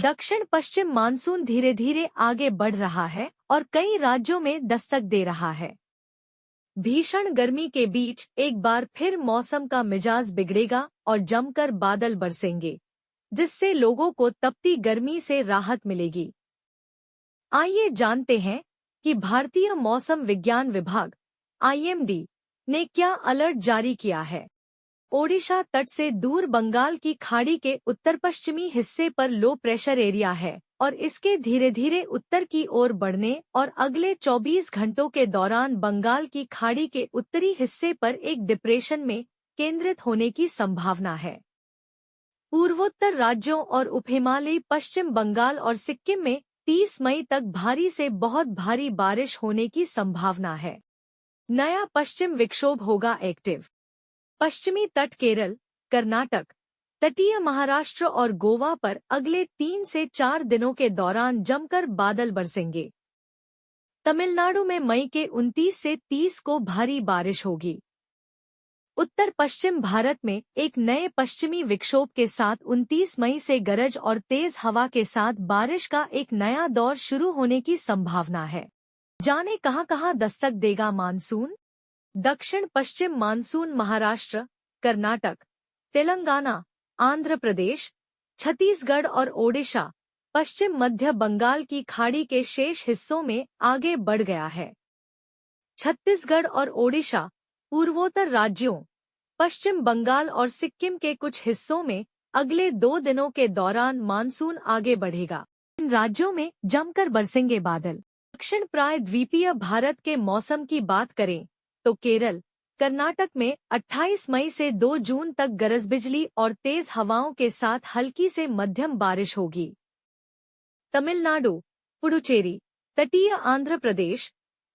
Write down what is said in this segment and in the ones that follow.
दक्षिण पश्चिम मानसून धीरे धीरे आगे बढ़ रहा है और कई राज्यों में दस्तक दे रहा है। भीषण गर्मी के बीच एक बार फिर मौसम का मिजाज बिगड़ेगा और जमकर बादल बरसेंगे, जिससे लोगों को तपती गर्मी से राहत मिलेगी। आइए जानते हैं कि भारतीय मौसम विज्ञान विभाग (IMD) ने क्या अलर्ट जारी किया है। ओडिशा तट से दूर बंगाल की खाड़ी के उत्तर पश्चिमी हिस्से पर लो प्रेशर एरिया है और इसके धीरे धीरे उत्तर की ओर बढ़ने और अगले 24 घंटों के दौरान बंगाल की खाड़ी के उत्तरी हिस्से पर एक डिप्रेशन में केंद्रित होने की संभावना है। पूर्वोत्तर राज्यों और उपहिमालयी पश्चिम बंगाल और सिक्किम में 30 मई तक भारी से बहुत भारी बारिश होने की संभावना है। नया पश्चिम विक्षोभ होगा एक्टिव। पश्चिमी तट केरल, कर्नाटक, तटीय महाराष्ट्र और गोवा पर अगले 3 से 4 दिनों के दौरान जमकर बादल बरसेंगे। तमिलनाडु में मई के 29 से 30 को भारी बारिश होगी। उत्तर पश्चिम भारत में एक नए पश्चिमी विक्षोभ के साथ 29 मई से गरज और तेज हवा के साथ बारिश का एक नया दौर शुरू होने की संभावना है। जाने कहां-कहां दस्तक देगा मानसून? दक्षिण पश्चिम मानसून महाराष्ट्र, कर्नाटक, तेलंगाना, आंध्र प्रदेश, छत्तीसगढ़ और ओडिशा, पश्चिम मध्य बंगाल की खाड़ी के शेष हिस्सों में आगे बढ़ गया है। छत्तीसगढ़ और ओडिशा, पूर्वोत्तर राज्यों, पश्चिम बंगाल और सिक्किम के कुछ हिस्सों में अगले 2 दिनों के दौरान मानसून आगे बढ़ेगा। इन राज्यों में जमकर बरसेंगे बादल। दक्षिण प्रायद्वीपीय भारत के मौसम की बात करें तो केरल, कर्नाटक में 28 मई से 2 जून तक गरज बिजली और तेज हवाओं के साथ हल्की से मध्यम बारिश होगी। तमिलनाडु, पुडुचेरी, तटीय आंध्र प्रदेश,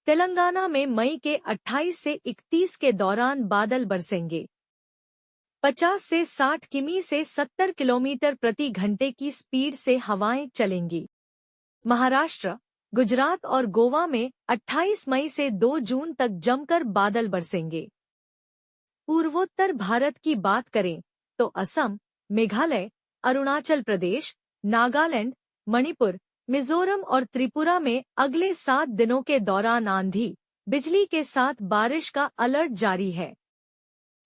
तेलंगाना में मई के 28 से 31 के दौरान बादल बरसेंगे। 50 से 60 किमी से 70 किलोमीटर प्रति घंटे की स्पीड से हवाएं चलेंगी। महाराष्ट्र, गुजरात और गोवा में 28 मई से 2 जून तक जमकर बादल बरसेंगे। पूर्वोत्तर भारत की बात करें तो असम, मेघालय, अरुणाचल प्रदेश, नागालैंड, मणिपुर, मिजोरम और त्रिपुरा में अगले 7 दिनों के दौरान आंधी, बिजली के साथ बारिश का अलर्ट जारी है।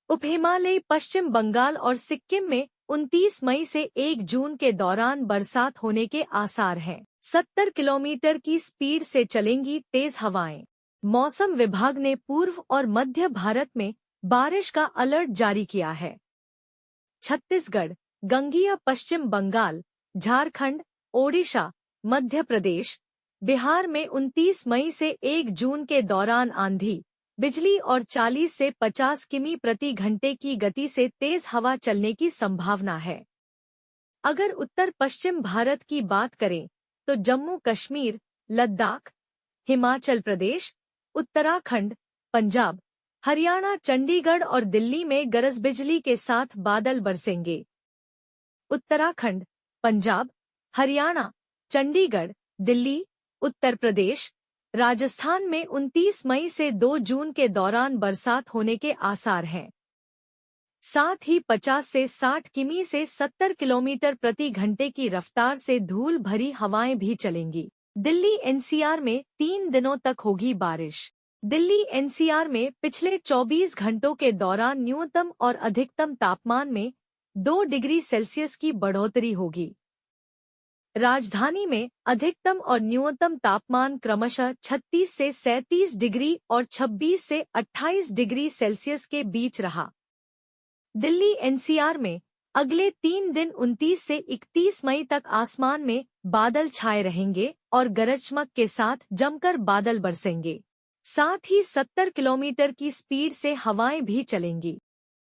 उपहिमालयी पश्चिम बंगाल और सिक्किम में 29 मई से 1 जून के दौरान बरसात होने के आसार हैं। 70 किलोमीटर की स्पीड से चलेंगी तेज हवाएं। मौसम विभाग ने पूर्व और मध्य भारत में बारिश का अलर्ट जारी किया है। छत्तीसगढ़, गंगीय पश्चिम बंगाल, झारखंड, ओडिशा, मध्य प्रदेश, बिहार में 29 मई से 1 जून के दौरान आंधी, बिजली और 40 से 50 किमी प्रति घंटे की गति से तेज हवा चलने की संभावना है। अगर उत्तर पश्चिम भारत की बात करें तो जम्मू कश्मीर, लद्दाख, हिमाचल प्रदेश, उत्तराखंड, पंजाब, हरियाणा, चंडीगढ़ और दिल्ली में गरज बिजली के साथ बादल बरसेंगे। उत्तराखंड, पंजाब, हरियाणा, चंडीगढ़, दिल्ली, उत्तर प्रदेश, राजस्थान में 29 मई से 2 जून के दौरान बरसात होने के आसार हैं। साथ ही 50 से 60 किमी से 70 किलोमीटर प्रति घंटे की रफ्तार से धूल भरी हवाएं भी चलेंगी। दिल्ली NCR में 3 दिनों तक होगी बारिश। दिल्ली NCR में पिछले 24 घंटों के दौरान न्यूनतम और अधिकतम तापमान में 2 डिग्री सेल्सियस की बढ़ोतरी होगी। राजधानी में अधिकतम और न्यूनतम तापमान क्रमशः 36 से 37 डिग्री और 26 से 28 डिग्री सेल्सियस के बीच रहा। दिल्ली NCR में अगले 3 दिन 29 से 31 मई तक आसमान में बादल छाए रहेंगे और गरज चमक के साथ जमकर बादल बरसेंगे। साथ ही 70 किलोमीटर की स्पीड से हवाएं भी चलेंगी।